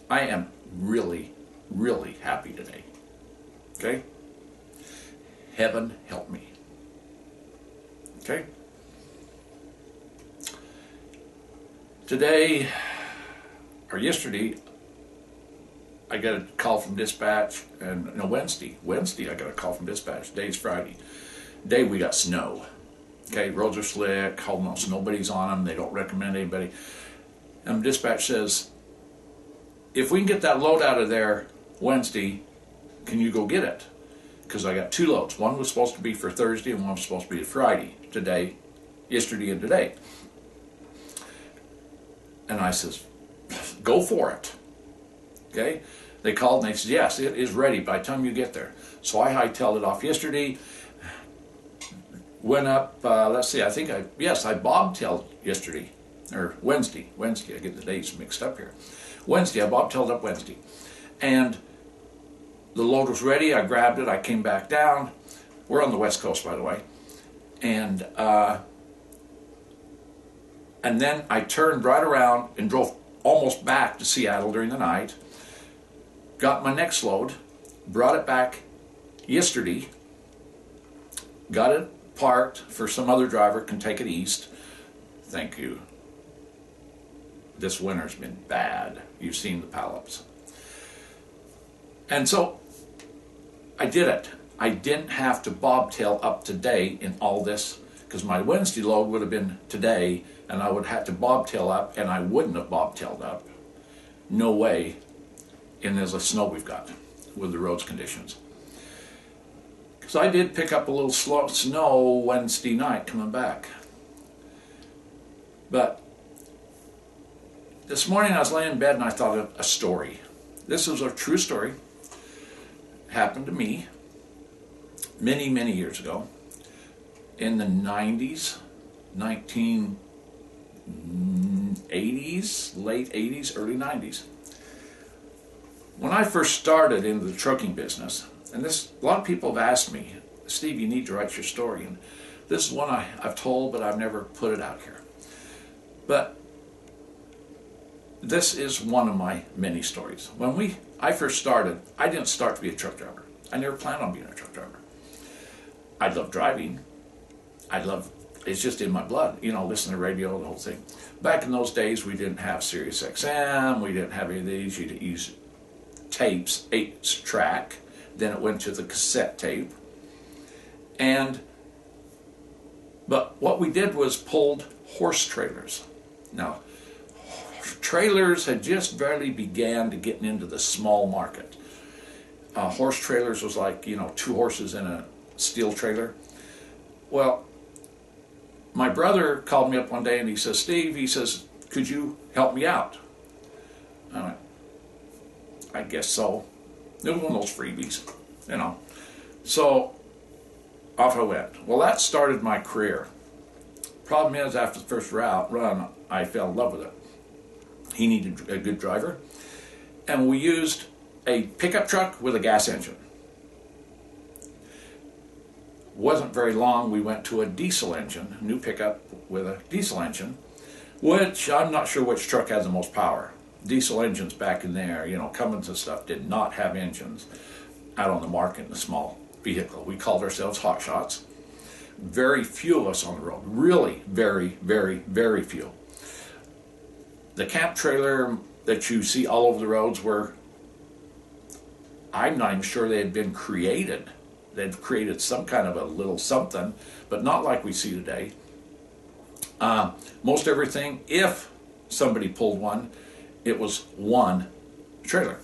I am really, really happy today. Okay? Heaven help me. Okay? Today, or yesterday, I got a call from dispatch, and no, Wednesday I got a call from dispatch. Today's Friday. Today we got snow. Okay, roads are slick, almost nobody's on them, they don't recommend anybody. And dispatch says, if we can get that load out of there Wednesday, can you go get it? Because I got 2 loads. One was supposed to be for Thursday and one was supposed to be Friday, yesterday and today. And I says, go for it. Okay? They called and they said, yes, it is ready by the time you get there. So I hightailed it off yesterday, went up, I bobtailed yesterday, or Wednesday, I get the dates mixed up here. Wednesday, I bobtailed up Wednesday. And the load was ready, I grabbed it, I came back down. We're on the West Coast, by the way. And then I turned right around and drove almost back to Seattle during the night. Got my next load, brought it back yesterday, got it parked for some other driver can take it east. Thank you. This winter's been bad. You've seen the pallets. And so I did it. I didn't have to bobtail up today in all this, because my Wednesday load would have been today and I would have had to bobtail up, and I wouldn't have bobtailed up. No way in the snow we've got with the roads conditions. Because I did pick up a little snow Wednesday night coming back. But this morning I was laying in bed and I thought of a story. This is a true story. Happened to me many, many years ago in the 90s, 1980s, late 80s, early 90s. When I first started into the trucking business, and a lot of people have asked me, Steve, you need to write your story. And this is one I've told, but I've never put it out here. But this is one of my many stories. When I first started, I didn't start to be a truck driver. I never planned on being a truck driver. I love driving. It's just in my blood, listen to radio, the whole thing. Back in those days, we didn't have Sirius XM, we didn't have any of these. You'd use tapes, 8-track, then it went to the cassette tape. But what we did was pulled horse trailers. Now, trailers had just barely began to get into the small market. Horse trailers was like, 2 horses in a steel trailer. Well, my brother called me up one day and he says, Steve, he says, could you help me out? I went, I guess so. It was one of those freebies, So off I went. Well, that started my career. Problem is, after the first run, I fell in love with it. He needed a good driver. And we used a pickup truck with a gas engine. Wasn't very long, we went to a diesel engine, new pickup with a diesel engine, which I'm not sure which truck has the most power. Diesel engines back in there, Cummins and stuff, did not have engines out on the market in a small vehicle. We called ourselves hot shots. Very few of us on the road. Really very, very, very few. The camp trailer that you see all over the roads I'm not even sure they had been created. They'd created some kind of a little something, but not like we see today. Most everything, if somebody pulled one, it was one trailer.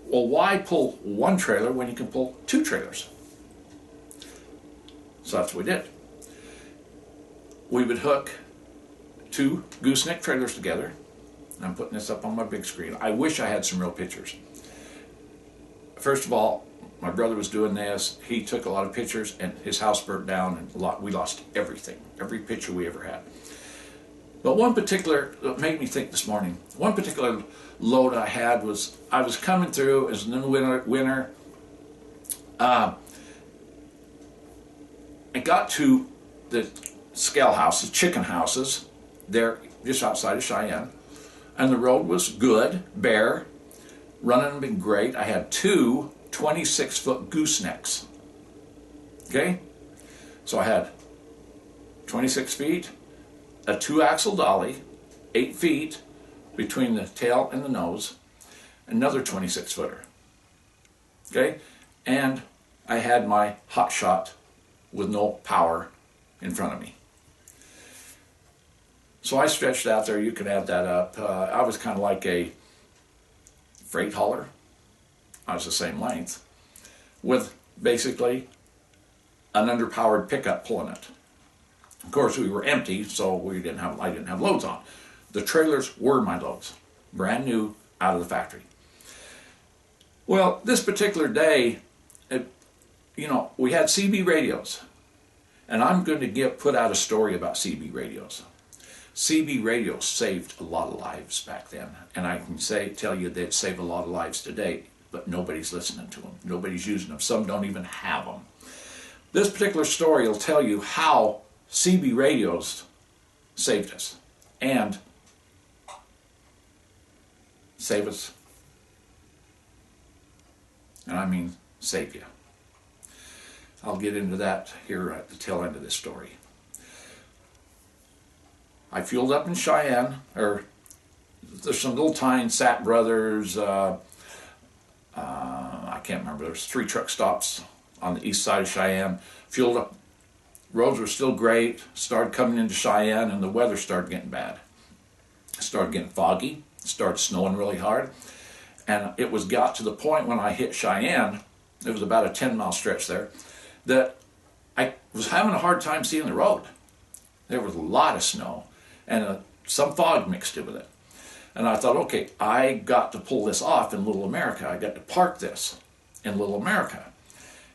Well, why pull one trailer when you can pull 2 trailers? So that's what we did. We would hook 2 gooseneck trailers together. I'm putting this up on my big screen. I wish I had some real pictures. First of all, my brother was doing this. He took a lot of pictures, and his house burnt down, and we lost everything, every picture we ever had. But one particular, that made me think this morning, one particular load I had was, I was coming through, it was in the winter. I got to the scale houses, chicken houses, there just outside of Cheyenne. And the road was good, bare, running had been great. I had two 26-foot goosenecks. Okay? So I had 26 feet, a 2-axle dolly, 8 feet between the tail and the nose, another 26-footer. Okay? And I had my hot shot with no power in front of me. So I stretched out there. You can add that up. I was kind of like a freight hauler. I was the same length with basically an underpowered pickup pulling it. Of course, we were empty, so I didn't have loads on. The trailers were my loads, brand new out of the factory. Well, this particular day, we had CB radios, and I'm going to put out a story about CB radios. CB radios saved a lot of lives back then, and I can tell you they save a lot of lives today, but nobody's listening to them. Nobody's using them. Some don't even have them. This particular story will tell you how CB radios saved us and save us. And I mean save you. I'll get into that here at the tail end of this story. I fueled up in Cheyenne, or there's some little tiny Sapp Brothers, I can't remember, there's 3 truck stops on the east side of Cheyenne. Fueled up, roads were still great, started coming into Cheyenne, and the weather started getting bad. It started getting foggy, it started snowing really hard, and it got to the point when I hit Cheyenne, it was about a 10-mile stretch there, that I was having a hard time seeing the road. There was a lot of snow, and some fog mixed in with it. And I thought, okay, I got to pull this off in Little America. I got to park this in Little America.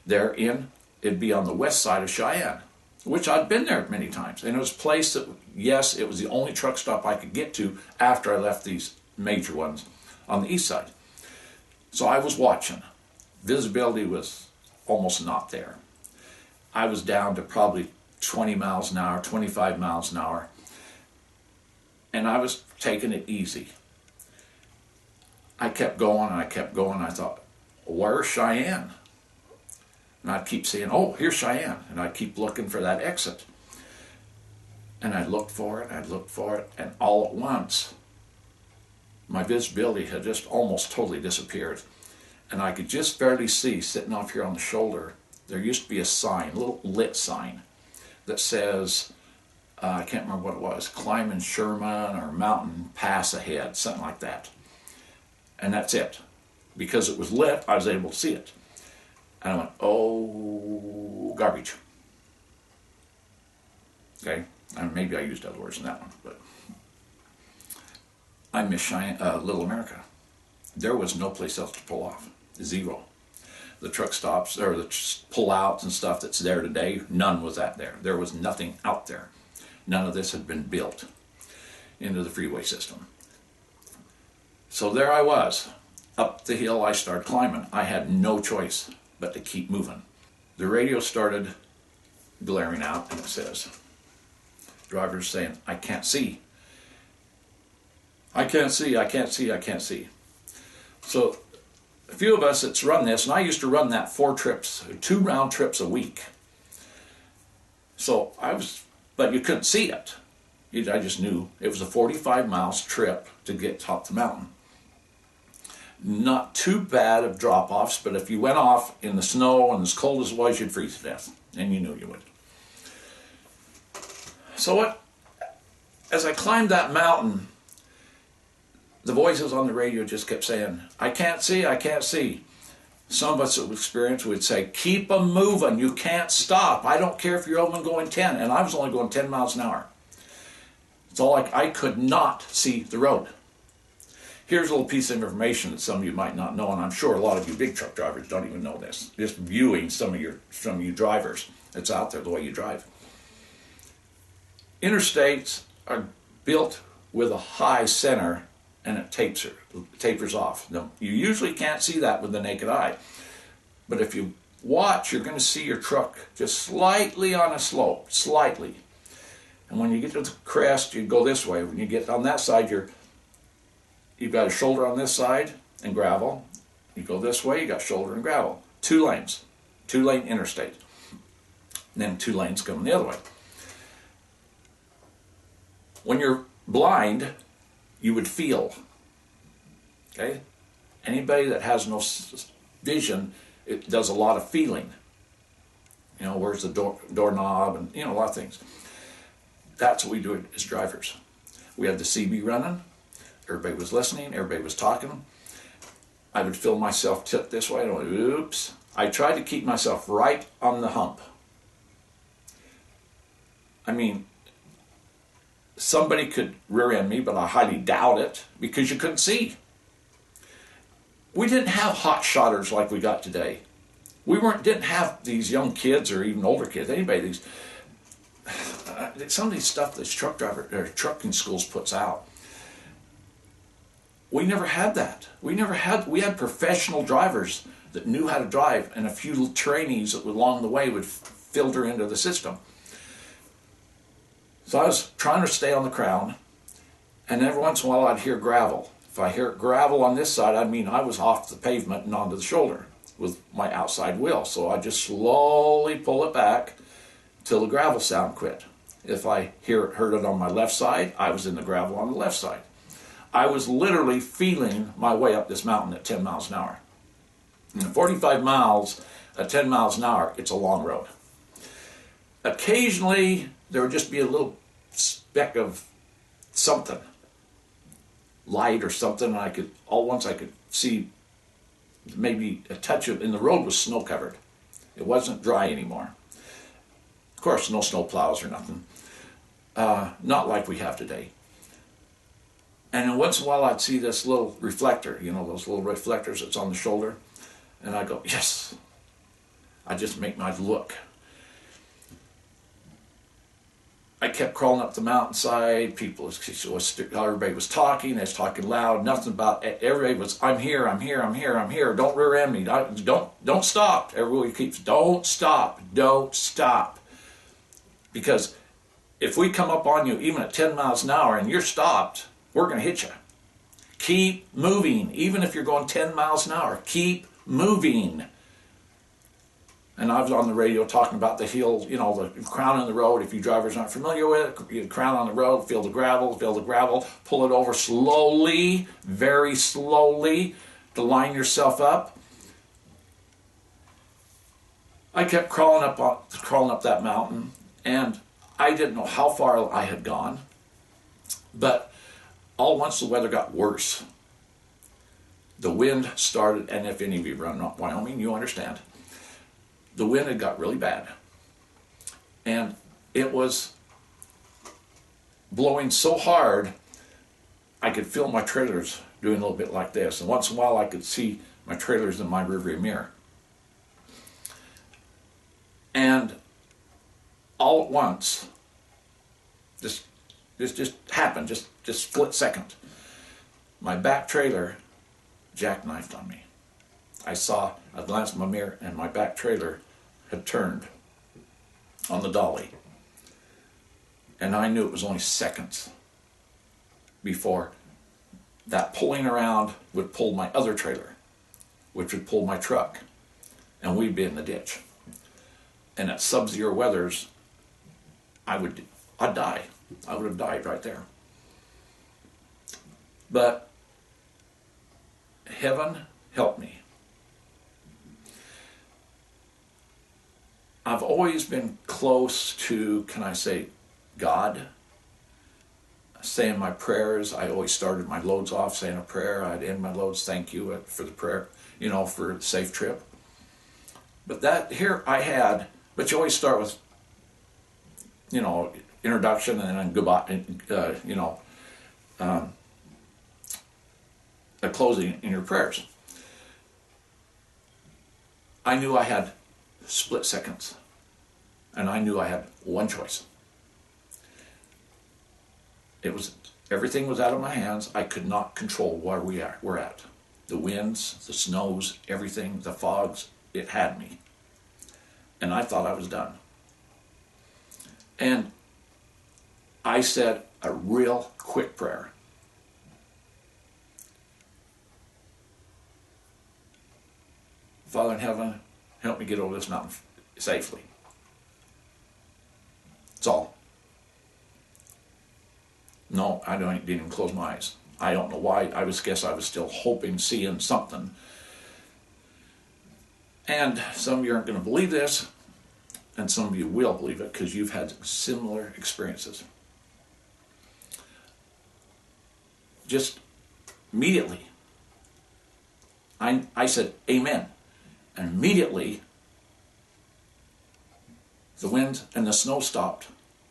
It'd be on the west side of Cheyenne, which I'd been there many times. And it was a place that, yes, it was the only truck stop I could get to after I left these major ones on the east side. So I was watching. Visibility was almost not there. I was down to probably 20 miles an hour, 25 miles an hour. And I was taking it easy. I kept going and I kept going. I thought, where's Cheyenne? And I'd keep saying, oh, here's Cheyenne. And I'd keep looking for that exit. And I'd look for it, and all at once, my visibility had just almost totally disappeared. And I could just barely see, sitting off here on the shoulder, there used to be a sign, a little lit sign, that says, I can't remember what it was, climbing Sherman or Mountain Pass ahead, something like that. And that's it. Because it was lit, I was able to see it. And I went, oh, garbage. Okay, and maybe I used other words in that one, but I miss Little America. There was no place else to pull off. Zero. The truck stops, or the pull-outs and stuff that's there today, none was that there. There was nothing out there. None of this had been built into the freeway system. So there I was. Up the hill I started climbing. I had no choice but to keep moving. The radio started blaring out, and it says, drivers saying, I can't see. I can't see, I can't see, I can't see. So a few of us that's run this, and I used to run that 2 round trips a week. So but you couldn't see it. I just knew it was a 45 miles trip to get top the mountain. Not too bad of drop-offs, but if you went off in the snow and as cold as it was, you'd freeze to death, and you knew you would. So as I climbed that mountain, the voices on the radio just kept saying, I can't see, I can't see. Some of us with experience would say, keep them moving, you can't stop. I don't care if you're only going 10, and I was only going 10 miles an hour. It's all like I could not see the road. Here's a little piece of information that some of you might not know, and I'm sure a lot of you big truck drivers don't even know this. Just viewing some of you drivers, it's out there the way you drive. Interstates are built with a high center, and it tapers off. Now, you usually can't see that with the naked eye, but if you watch, you're going to see your truck just slightly on a slope, slightly. And when you get to the crest, you go this way. When you get on that side, you've got a shoulder on this side and gravel. You go this way, you got shoulder and gravel. 2 lanes, 2-lane interstate. And then 2 lanes coming the other way. When you're blind, you would feel. Okay? Anybody that has no vision, it does a lot of feeling. You know, where's the doorknob and, you know, a lot of things. That's what we do as drivers. We had the CB running. Everybody was listening. Everybody was talking. I would feel myself tip this way. I went, oops. I tried to keep myself right on the hump. I mean, somebody could rear end me, but I highly doubt it because you couldn't see. We didn't have hot shotters like we got today. We didn't have these young kids or even older kids. Anybody, some of these stuff that trucking schools puts out. We never had that. We had professional drivers that knew how to drive, and a few trainees that along the way would filter into the system. So I was trying to stay on the crown, and every once in a while I'd hear gravel. If I hear gravel on this side, I mean I was off the pavement and onto the shoulder with my outside wheel. So I just slowly pull it back till the gravel sound quit. If I heard it on my left side, I was in the gravel on the left side. I was literally feeling my way up this mountain at 10 miles an hour. And 45 miles at 10 miles an hour, it's a long road. Occasionally, there would just be a little speck of something, light or something, and all once I could see maybe a touch of, and the road was snow covered. It wasn't dry anymore. Of course, no snow plows or nothing. Not like we have today. And then once in a while I'd see this little reflector, you know, those little reflectors that's on the shoulder, and I'd go, yes. I just make my look. I kept crawling up the mountainside. Everybody was talking. They was talking loud. Nothing about. Everybody was. I'm here. I'm here. I'm here. I'm here. Don't rear end me. Don't stop. Everybody keeps. Don't stop. Don't stop. Because if we come up on you even at 10 miles an hour and you're stopped, we're going to hit you. Keep moving. Even if you're going 10 miles an hour, keep moving. And I was on the radio talking about the hill, you know, the crown on the road. If you drivers aren't familiar with it, you crown on the road, feel the gravel, pull it over slowly, very slowly, to line yourself up. I kept crawling up that mountain, and I didn't know how far I had gone, but all at once the weather got worse. The wind started, and if any of you run Wyoming, you understand. The wind had got really bad, and it was blowing so hard I could feel my trailers doing a little bit like this, and once in a while I could see my trailers in my rearview mirror. And all at once, this just happened, just split second. My back trailer jackknifed on me. I glanced in my mirror, and my back trailer had turned on the dolly. And I knew it was only seconds before that pulling around would pull my other trailer, which would pull my truck, and we'd be in the ditch. And at sub-zero weathers, I'd die. I would have died right there. But heaven helped me. I've always been close to, can I say, God. Saying my prayers. I always started my loads off saying a prayer. I'd end my loads, thank you for the prayer, you know, for the safe trip. But but you always start with, you know, introduction and then goodbye, a closing in your prayers. I knew I had split seconds, and I knew I had one choice. Everything was out of my hands. I could not control where we're at. The winds, the snows, everything, the fogs, it had me. And I thought I was done. And I said a real quick prayer. Father in heaven, help me get over this mountain safely. That's all. No, didn't even close my eyes. I don't know why. I guess I was still hoping, seeing something. And some of you aren't going to believe this, and some of you will believe it because you've had similar experiences. Just immediately, I said, amen. And immediately, the wind and the snow stopped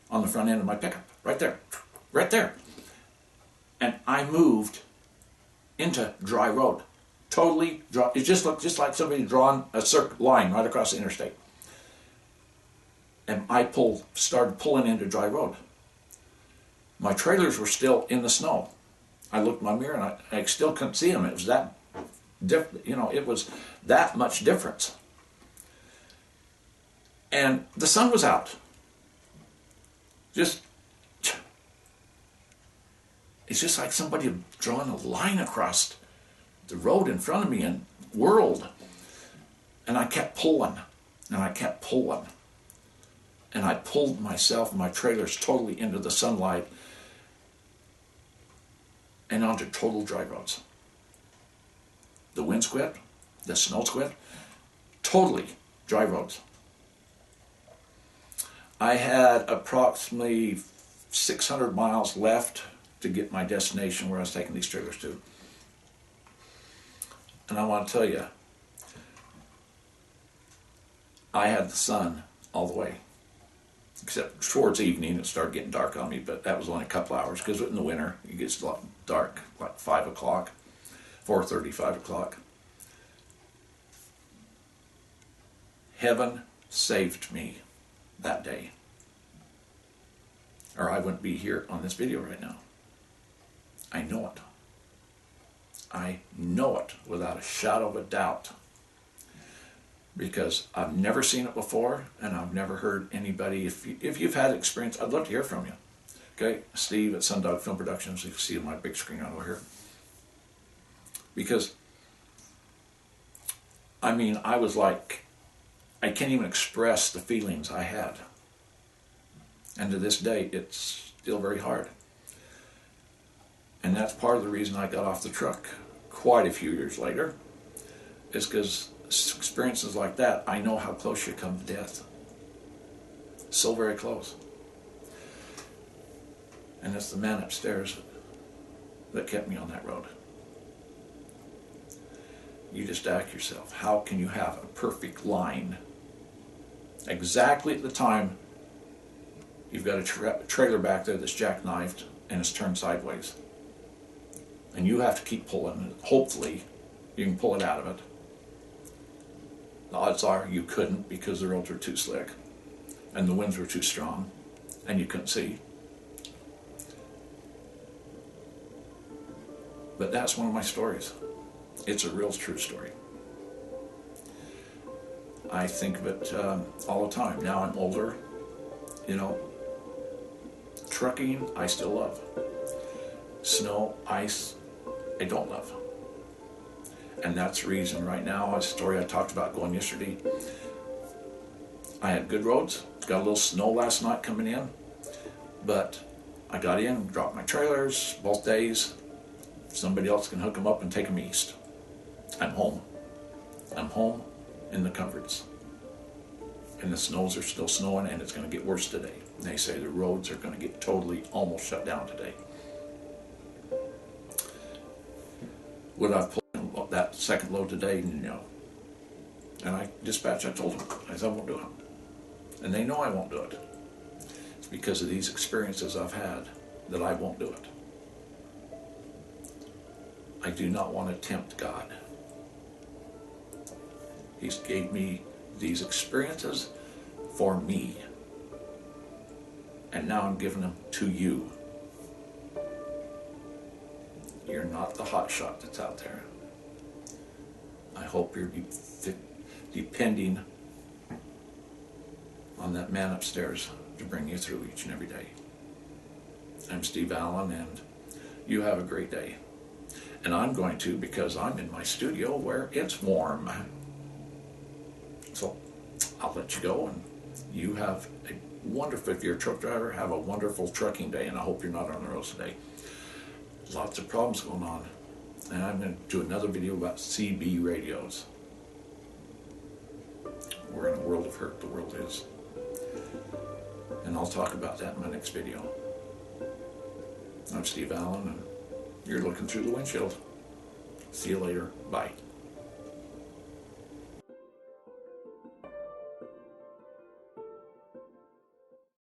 on the front end of my pickup. Right there. Right there. And I moved into dry road. Totally dry. It just looked just like somebody drawn a circle line right across the interstate. And I started pulling into dry road. My trailers were still in the snow. I looked in my mirror and I still couldn't see them. It was that different, it was that much difference. And the sun was out. It's just like somebody had drawn a line across the road in front of me and whirled. And I kept pulling, and I kept pulling. And I pulled myself and my trailers totally into the sunlight and onto total dry roads. The winds quit, the snow quit, totally dry roads. I had approximately 600 miles left to get my destination where I was taking these trailers to. And I want to tell you, I had the sun all the way. Except towards evening, it started getting dark on me, but that was only a couple hours, because in the winter, it gets a lot dark, like 5 o'clock, 4:30, 5 o'clock. Heaven saved me that day, or I wouldn't be here on this video right now. I know it. I know it without a shadow of a doubt, because I've never seen it before, and I've never heard anybody. If you've had experience, I'd love to hear from you. Okay, Steve at Sundog Film Productions. You can see my big screen over here. Because, I was like, I can't even express the feelings I had. And to this day, it's still very hard. And that's part of the reason I got off the truck quite a few years later, is because experiences like that, I know how close you come to death. So very close. And it's the man upstairs that kept me on that road. You just ask yourself, how can you have a perfect line exactly at the time you've got a trailer back there that's jackknifed and it's turned sideways? And you have to keep pulling. Hopefully, you can pull it out of it. The odds are you couldn't, because the roads were too slick and the winds were too strong and you couldn't see. But that's one of my stories. It's a real true story. I think of it all the time. Now I'm older, trucking I still love. Snow, ice, I don't love. And that's the reason right now, a story I talked about going yesterday. I had good roads, got a little snow last night coming in, but I got in, dropped my trailers both days. Somebody else can hook them up and take them east. I'm home. I'm home in the comforts. And the snows are still snowing, and it's going to get worse today. And they say the roads are going to get totally almost shut down today. Would I pull that second load today? No. And I told them, I said, I won't do it. And they know I won't do it. It's because of these experiences I've had that I won't do it. I do not want to tempt God. He's gave me these experiences for me. And now I'm giving them to you. You're not the hot shot that's out there. I hope you're depending on that man upstairs to bring you through each and every day. I'm Steve Allen, and you have a great day. And I'm going to, because I'm in my studio where it's warm. I'll let you go, and you have a wonderful, if you're a truck driver, have a wonderful trucking day, and I hope you're not on the road today. Lots of problems going on. And I'm going to do another video about CB radios. We're in a world of hurt, the world is. And I'll talk about that in my next video. I'm Steve Allen, and you're looking through the windshield. See you later. Bye.